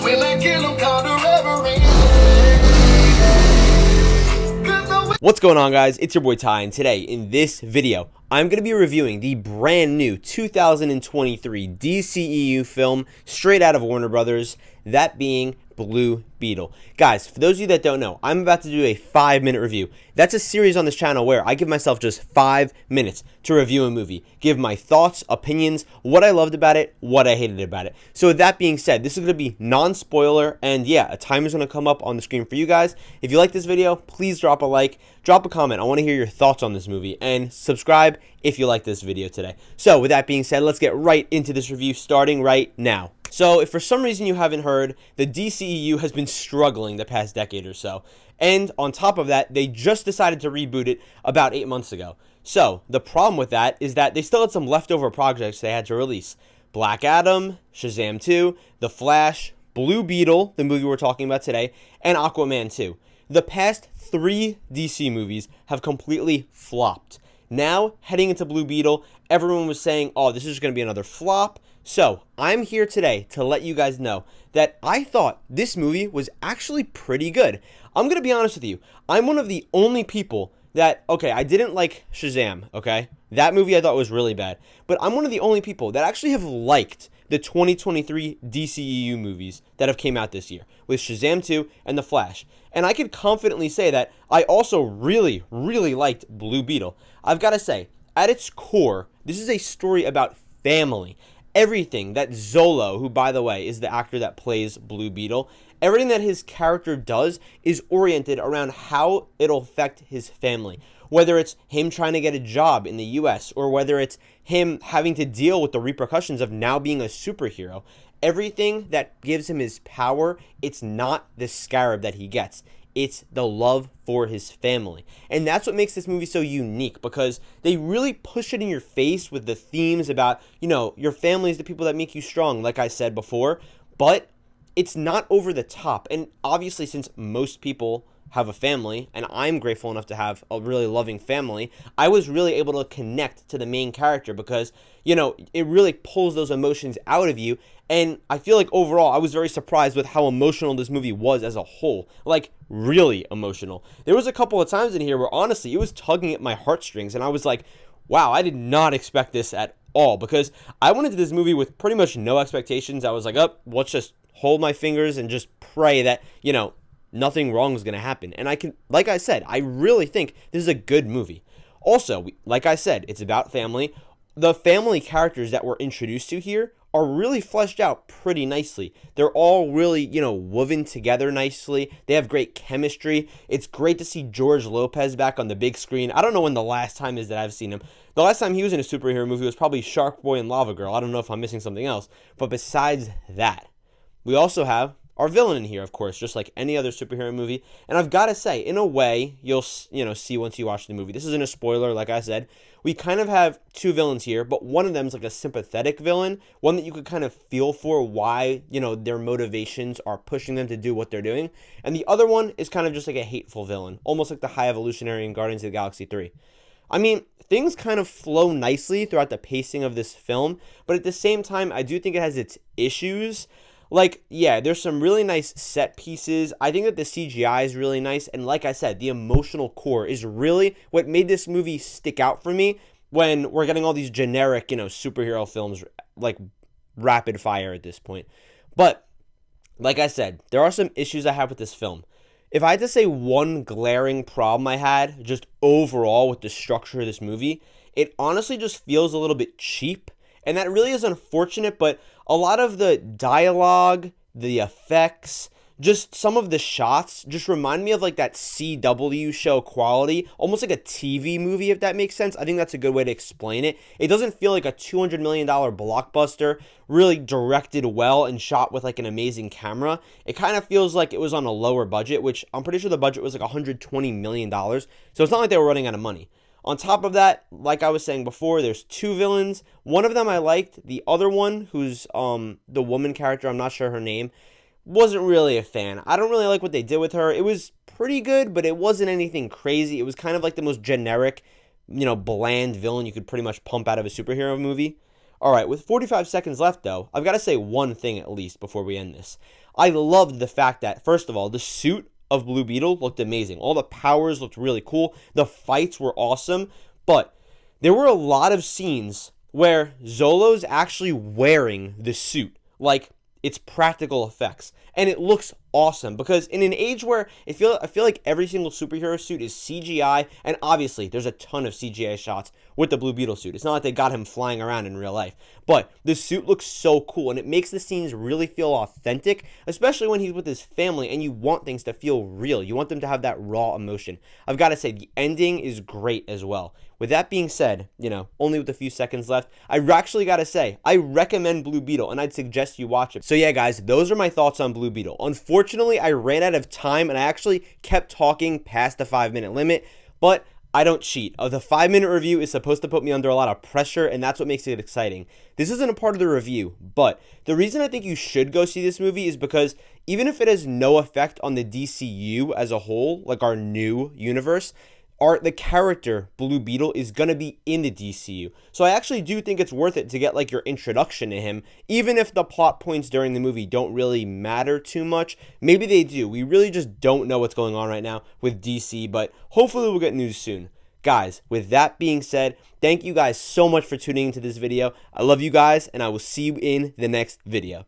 Will I get no counter reverie? What's going on, guys? It's your boy Ty, and today in this video I'm going to be reviewing the brand new 2023 DCEU film straight out of Warner Brothers, that being Blue Beetle. Guys, for those of you that don't know, I'm about to do a 5-minute review. That's a series on this channel where I give myself just 5 minutes to review a movie, give my thoughts, opinions, what I loved about it, what I hated about it. So with that being said, this is going to be non-spoiler, and yeah, a timer is going to come up on the screen for you guys. If you like this video, please drop a like, drop a comment. I want to hear your thoughts on this movie, and subscribe if you like this video today. So with that being said, let's get right into this review starting right now. So if for some reason you haven't heard, the DCEU has been struggling the past decade or so. And on top of that, they just decided to reboot it about 8 months ago. So the problem with that is that they still had some leftover projects they had to release. Black Adam, Shazam 2, The Flash, Blue Beetle, the movie we're talking about today, and Aquaman 2. The past 3 DC movies have completely flopped. Now, heading into Blue Beetle, everyone was saying, oh, this is going to be another flop. So, I'm here today to let you guys know that I thought this movie was actually pretty good. I'm going to be honest with you. I'm one of the only people that, okay, I didn't like Shazam, okay? That movie I thought was really bad. But I'm one of the only people that actually have liked the 2023 DCEU movies that have came out this year, with Shazam 2 and The Flash. And I can confidently say that I also really, really liked Blue Beetle. I've got to say, at its core, this is a story about family. Everything that Zolo, who by the way is the actor that plays Blue Beetle, everything that his character does is oriented around how it'll affect his family. Whether it's him trying to get a job in the US, or whether it's him having to deal with the repercussions of now being a superhero. Everything that gives him his power, it's not the scarab that he gets. It's the love for his family. And that's what makes this movie so unique, because they really push it in your face with the themes about, you know, your family is the people that make you strong, like I said before, but it's not over the top. And obviously, since most people have a family, and I'm grateful enough to have a really loving family, I was really able to connect to the main character because, you know, it really pulls those emotions out of you. And I feel like overall, I was very surprised with how emotional this movie was as a whole. Like, really emotional. There was a couple of times in here where, honestly, it was tugging at my heartstrings. And I was like, wow, I did not expect this at all. Because I went into this movie with pretty much no expectations. I was like, oh, let's just hold my fingers and just pray that, you know, nothing wrong is going to happen. And I can, like I said, I really think this is a good movie. Also, like I said, it's about family. The family characters that we're introduced to here are really fleshed out pretty nicely. They're all really, you know, woven together nicely. They have great chemistry. It's great to see George Lopez back on the big screen. I don't know when the last time is that I've seen him. The last time he was in a superhero movie was probably Shark Boy and Lava Girl. I don't know if I'm missing something else. But besides that, we also have our villain in here, of course, just like any other superhero movie. And I've got to say, in a way, you'll see once you watch the movie. This isn't a spoiler, like I said. We kind of have 2 villains here, but one of them is like a sympathetic villain, one that you could kind of feel for why, you know, their motivations are pushing them to do what they're doing. And the other one is kind of just like a hateful villain, almost like the High Evolutionary in Guardians of the Galaxy 3. I mean, things kind of flow nicely throughout the pacing of this film, but at the same time, I do think it has its issues. Like, yeah, there's some really nice set pieces. I think that the CGI is really nice. And like I said, the emotional core is really what made this movie stick out for me when we're getting all these generic, you know, superhero films like rapid fire at this point. But like I said, there are some issues I have with this film. If I had to say one glaring problem I had just overall with the structure of this movie, it honestly just feels a little bit cheap. And that really is unfortunate, but a lot of the dialogue, the effects, just some of the shots just remind me of like that CW show quality, almost like a TV movie, if that makes sense. I think that's a good way to explain it. It doesn't feel like a $200 million blockbuster, really directed well and shot with like an amazing camera. It kind of feels like it was on a lower budget, which I'm pretty sure the budget was like $120 million. So it's not like they were running out of money. On top of that, like I was saying before, there's 2 villains. One of them I liked. The other one, who's the woman character, I'm not sure her name, wasn't really a fan. I don't really like what they did with her. It was pretty good, but it wasn't anything crazy. It was kind of like the most generic, you know, bland villain you could pretty much pump out of a superhero movie. All right, with 45 seconds left, though, I've got to say one thing at least before we end this. I loved the fact that, first of all, the suit of Blue Beetle looked amazing. All the powers looked really cool. The fights were awesome. But there were a lot of scenes where Zolo's actually wearing the suit. Like, it's practical effects. And it looks awesome because in an age where I feel like every single superhero suit is CGI, and obviously there's a ton of CGI shots with the Blue Beetle suit. It's not like they got him flying around in real life, but the suit looks so cool and it makes the scenes really feel authentic, especially when he's with his family and you want things to feel real. You want them to have that raw emotion. I've got to say, the ending is great as well. With that being said, only with a few seconds left, I actually got to say, I recommend Blue Beetle and I'd suggest you watch it. So yeah, guys, those are my thoughts on Blue Beetle. Unfortunately, I ran out of time and I actually kept talking past the 5-minute limit, but I don't cheat. The 5-minute review is supposed to put me under a lot of pressure, and that's what makes it exciting. This isn't a part of the review, but the reason I think you should go see this movie is because even if it has no effect on the DCU as a whole, like our new universe, the character Blue Beetle is going to be in the DCU. So I actually do think it's worth it to get like your introduction to him, even if the plot points during the movie don't really matter too much. Maybe they do. We really just don't know what's going on right now with DC, but hopefully we'll get news soon. Guys, with that being said, thank you guys so much for tuning into this video. I love you guys, and I will see you in the next video.